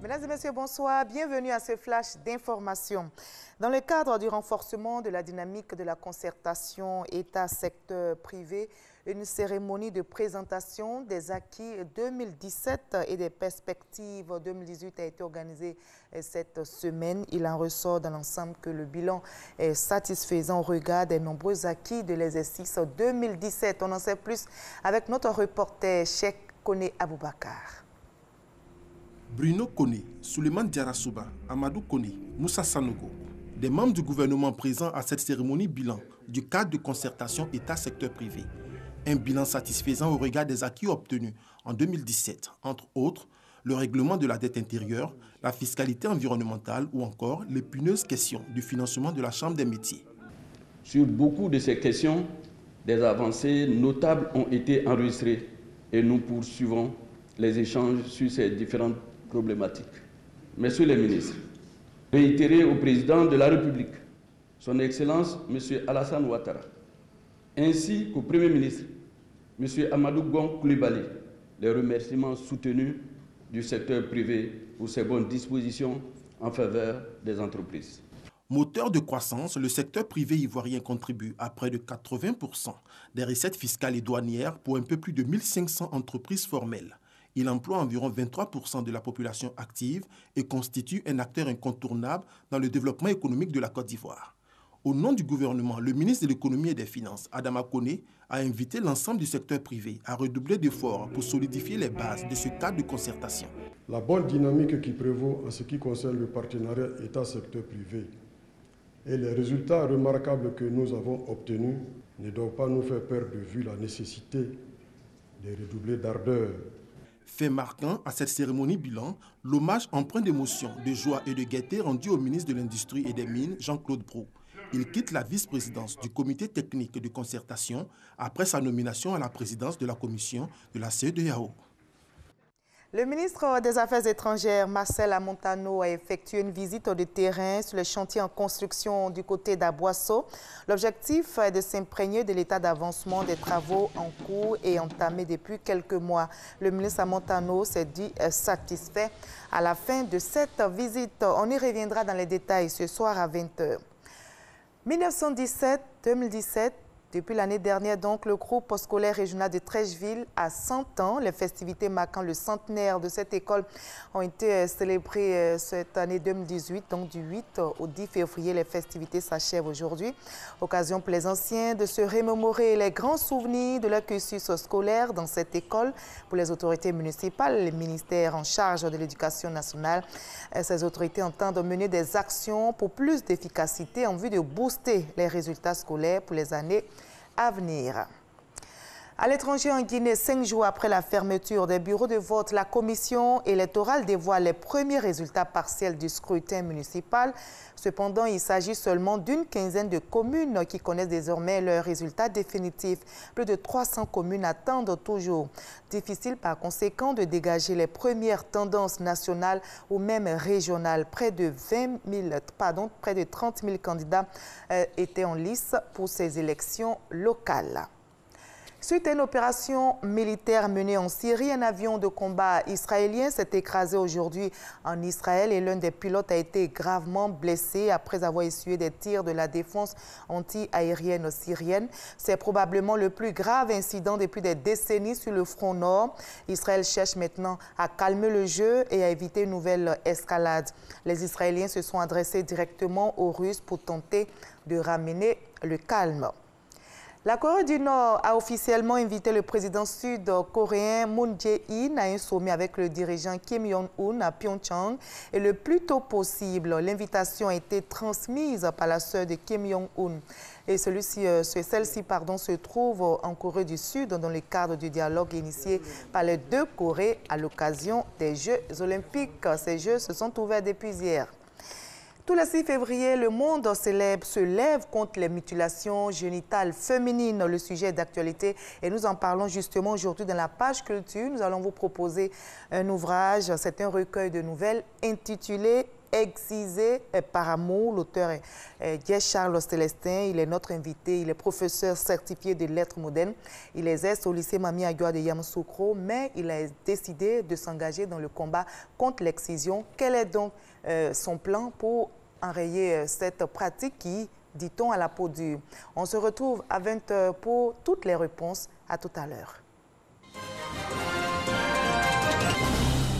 Mesdames et messieurs, bonsoir. Bienvenue à ce flash d'information. Dans le cadre du renforcement de la dynamique de la concertation État-secteur privé, une cérémonie de présentation des acquis 2017 et des perspectives 2018 a été organisée cette semaine. Il en ressort dans l'ensemble que le bilan est satisfaisant au regard des nombreux acquis de l'exercice 2017. On en sait plus avec notre reporter Cheikh Koné Aboubakar. Bruno Koné, Souleymane Diarra-Souba, Amadou Koné, Moussa Sanogo, des membres du gouvernement présents à cette cérémonie bilan du cadre de concertation État-secteur privé. Un bilan satisfaisant au regard des acquis obtenus en 2017, entre autres, le règlement de la dette intérieure, la fiscalité environnementale ou encore l'épineuse question du financement de la Chambre des métiers. Sur beaucoup de ces questions, des avancées notables ont été enregistrées et nous poursuivons les échanges sur ces différentes problématiques. Messieurs les ministres, réitérer au président de la République, son Excellence M. Alassane Ouattara, ainsi qu'au Premier ministre, M. Amadou Gon Coulibaly, les remerciements soutenus du secteur privé pour ses bonnes dispositions en faveur des entreprises. Moteur de croissance, le secteur privé ivoirien contribue à près de 80% des recettes fiscales et douanières pour un peu plus de 1500 entreprises formelles. Il emploie environ 23% de la population active et constitue un acteur incontournable dans le développement économique de la Côte d'Ivoire. Au nom du gouvernement, le ministre de l'économie et des finances, Adama Koné, a invité l'ensemble du secteur privé à redoubler d'efforts pour solidifier les bases de ce cadre de concertation. La bonne dynamique qui prévaut en ce qui concerne le partenariat État-secteur privé et les résultats remarquables que nous avons obtenus ne doivent pas nous faire perdre de vue la nécessité de redoubler d'ardeur. Fait marquant à cette cérémonie bilan, l'hommage empreint d'émotion, de joie et de gaieté rendu au ministre de l'Industrie et des Mines, Jean-Claude Brou. Il quitte la vice-présidence du comité technique de concertation après sa nomination à la présidence de la commission de la CEDEAO. Le ministre des Affaires étrangères, Marcel Amontano, a effectué une visite de terrain sur le chantier en construction du côté d'Aboisseau. L'objectif est de s'imprégner de l'état d'avancement des travaux en cours et entamés depuis quelques mois. Le ministre Amontano s'est dit satisfait à la fin de cette visite. On y reviendra dans les détails ce soir à 20h. 1917-2017. Depuis l'année dernière, donc, le groupe scolaire régional de Trècheville a 100 ans. Les festivités marquant le centenaire de cette école ont été célébrées cette année 2018, donc du 8 au 10 février. Les festivités s'achèvent aujourd'hui. Occasion pour les anciens de se remémorer les grands souvenirs de leur cursus scolaire dans cette école. Pour les autorités municipales, les ministères en charge de l'éducation nationale, ces autorités entendent mener des actions pour plus d'efficacité en vue de booster les résultats scolaires pour les années à venir. À l'étranger, en Guinée, 5 jours après la fermeture des bureaux de vote, la commission électorale dévoile les premiers résultats partiels du scrutin municipal. Cependant, il s'agit seulement d'une quinzaine de communes qui connaissent désormais leurs résultats définitifs. Plus de 300 communes attendent toujours. Difficile par conséquent de dégager les premières tendances nationales ou même régionales. Près de 30 000 candidats étaient en lice pour ces élections locales. Suite à une opération militaire menée en Syrie, un avion de combat israélien s'est écrasé aujourd'hui en Israël et l'un des pilotes a été gravement blessé après avoir essuyé des tirs de la défense anti-aérienne syrienne. C'est probablement le plus grave incident depuis des décennies sur le front nord. Israël cherche maintenant à calmer le jeu et à éviter une nouvelle escalade. Les Israéliens se sont adressés directement aux Russes pour tenter de ramener le calme. La Corée du Nord a officiellement invité le président sud-coréen Moon Jae-in à un sommet avec le dirigeant Kim Jong-un à Pyeongchang. Et le plus tôt possible, l'invitation a été transmise par la sœur de Kim Jong-un. Et celle-ci se trouve en Corée du Sud dans le cadre du dialogue initié par les deux Corées à l'occasion des Jeux olympiques. Ces Jeux se sont ouverts depuis hier. Tous les 6 février, le monde se lève contre les mutilations génitales féminines. Le sujet est d'actualité et nous en parlons justement aujourd'hui dans la page culture. Nous allons vous proposer un ouvrage, c'est un recueil de nouvelles intitulé excisé par amour. L'auteur est Charles Célestin. Il est notre invité. Il est professeur certifié de lettres modernes. Il exerce au lycée Mami Aguwa de Yamoussoukro, mais il a décidé de s'engager dans le combat contre l'excision. Quel est donc son plan pour enrayer cette pratique qui, dit-on, à la peau dure? On se retrouve à 20h pour toutes les réponses. À tout à l'heure.